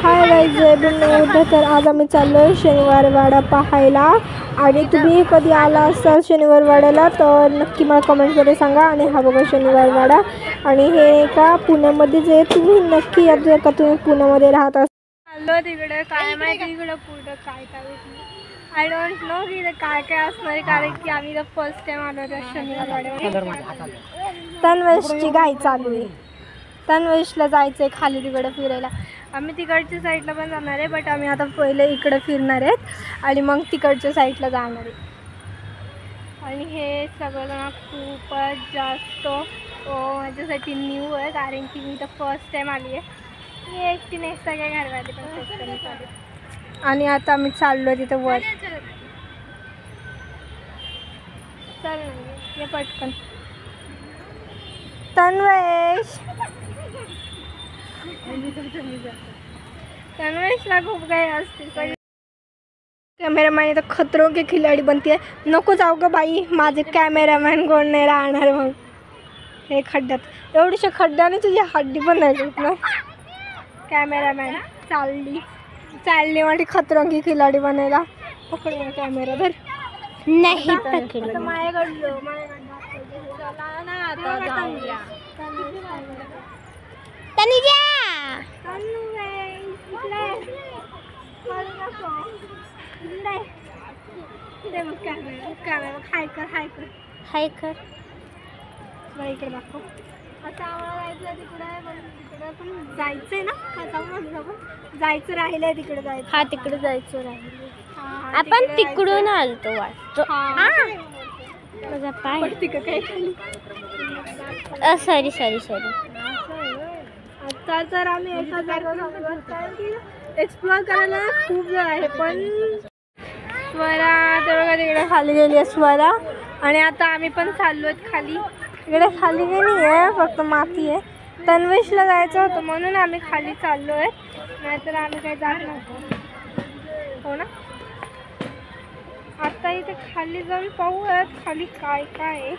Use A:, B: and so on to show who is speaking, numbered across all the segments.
A: Hi guys, तर आज आम्ही चाललोय शनिवार वाडा पाहायला. आणि तुम्ही कधी आला असाल शनिवार वाड्याला तर नक्की मला कमेंटमध्ये सांगा. आणि हा बघा शनिवार वाडा, आणि हे का पुण्यामध्येच आहे. तुम्ही नक्की या जर का तुम्ही पुण्यामध्ये राहत असाल.
B: चाललो तिकडे, काय माहिती इकडं पुढं काय काय आय डोंट नो की काय काय असणार, कारण की आम्ही फर्स्ट टाइम आलो त्या शनिवार वाड्यावर.
A: तन्वेशची गाई चालू आहे. तन्वेशला जायचंय खाली तिकडे फिरायला.
B: आम्ही तिकडच्या साईडला पण जाणार आहे, बट आम्ही आता पहिले इकडे फिरणार आहेत आणि मग तिकडच्या साईडला जाणार आहे. आणि हे सगळं खूपच जास्त माझ्यासाठी न्यू आहे, कारण की मी तर फर्स्ट टाइम आली आहे. मी एकटीने सगळ्या घरवाले पण फर्स्ट टाइम चालू.
A: आणि आता आम्ही चाललो तिथं वर.
B: चल ये पटकन.
A: तन्वेश
B: तन्वेशला खूप काही असते.
A: कॅमेरामॅन तर खतरों के खिलाडी बनते. नको जाऊ ग बाई, माझे कॅमेरामॅन कोण नाही राहणार. मग हे खड्ड्यात एवढीशा खड्ड्याने तुझी हड्डी पण नाही ना. कॅमेरामॅन चालली माझी खतरों की खिलाडी बनायला. पकड कॅमेरा धर.
B: नाही
A: पकड.
B: माझ्याकडलं
A: हाय कर
B: मला इकडे दाखव. आता आम्हाला जायचं तिकडे पण जायचंय ना. जायचं राहिलंय तिकडे जायचं.
A: हा तिकडे जायचं राहिले.
B: आपण
A: तिकडून आलतो वाटतो.
B: माझा पाय काय
A: सॉरी.
B: आता तर आम्ही एका जागेवर एक्सप्लोअर करायला खूप वेळ आहे. पण स्वरा तेवढं तिकडे खाली गेली आहे स्वरा. आणि आता आम्ही पण चाललो आहेत खाली.
A: इकडे खाली गेली आहे, फक्त माती आहे.
B: तन्वेशला जायचं होतं म्हणून आम्ही खाली चाललो आहे, नाहीतर आम्ही काही जात नव्हतो. हो ना. आता इथे खाली जाऊन पाहूयात खाली काय काय आहे.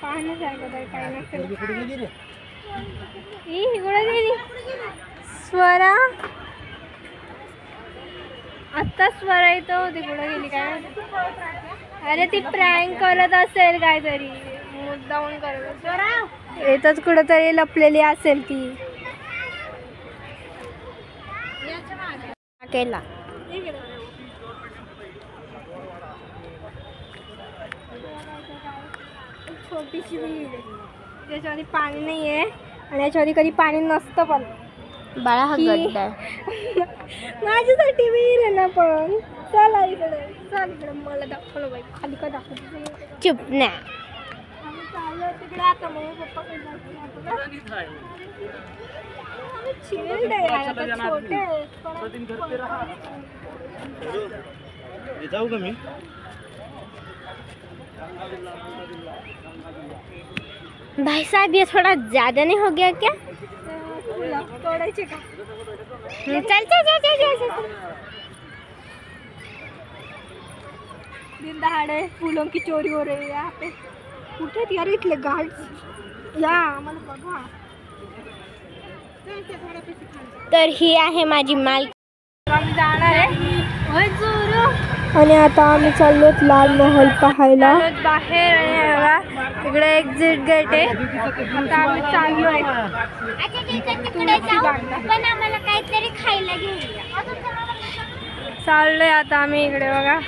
B: पाहण्यासारखं काय नसेल. इकडे गेली स्वरा. आत्ता स्वरा इथं होती, कुठं गेली काय. अरे ती प्रँक करत असेल काहीतरी, मुद्दामून करत. स्वरा
A: येतच कुठंतरी लपलेली असेल ती. केला
B: छोटीशी विहीर आहे, त्याच्यामध्ये पाणी नाही आहे आणि याच्यामध्ये कधी पाणी नसतं. पण
A: बाळा हा गड्डा आहे.
B: माझ्यासाठी विहीर आहे ना. पण चला इकडे मला दाखवलं बाई. खाली का दाखवतो.
A: चुप ना.
B: आम्ही चाललो तिकडे. आता मग पप्पा चिल्ड आहे, छोटे
C: जाऊ का मी.
A: भाई साहब ये थोड़ा ज्यादा नहीं हो गया क्या.
B: तोडायचे का.
A: चल.
B: दिन दहाड़े फूलों की चोरी हो रही है यहाँ पे. कुठे यार इथले गार्ड्स या आम्हाला बघा.
A: तर ही आहे माझी माल.
B: आम्ही जाणार आहे
A: आणि आता आम्ही चाललो लाल महल पाहायला.
B: बाहेर. आणि बघा इकडे एक्झिट गेट आहे. आता आम्ही चाललो आहे.
A: आम्हाला काहीतरी खायला घेऊया.
B: चाललोय आता आम्ही इकडे बघा.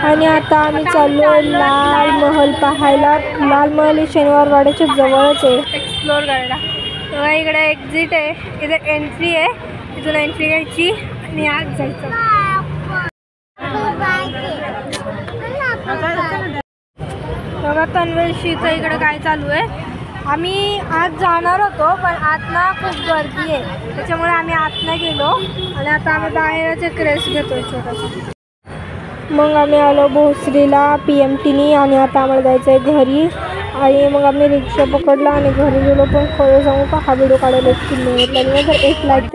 A: आणि आता आम्ही चाललो लाल महल पाहायला. लाल महल हे शनिवार वाड्याच्या जवळच आहे.
B: एक्सप्लोर करायला. तेव्हा इकडे एक्झिट आहे, इथे एंट्री आहे. इथून एंट्री घ्यायची आणि आत जायचं. बघा तन्वेशीचं इकडे काय चालू आहे. आम्ही आत जाणार होतो, पण आत ना खूप गर्दी आहे, त्याच्यामुळे आम्ही आत नाही गेलो. आणि आता आम्ही बाहेरच एक रेस्ट घेतोय छोटासा.
A: मग आम्ही आलो भोसरीला PMTनी. आणि आता आम्हाला जायचं आहे घरी. आणि मग आम्ही रिक्षा पकडला आणि घरी गेलो. पण खरं सांगू का, हा व्हिडिओ काढायला 1 किलो. एक लाईक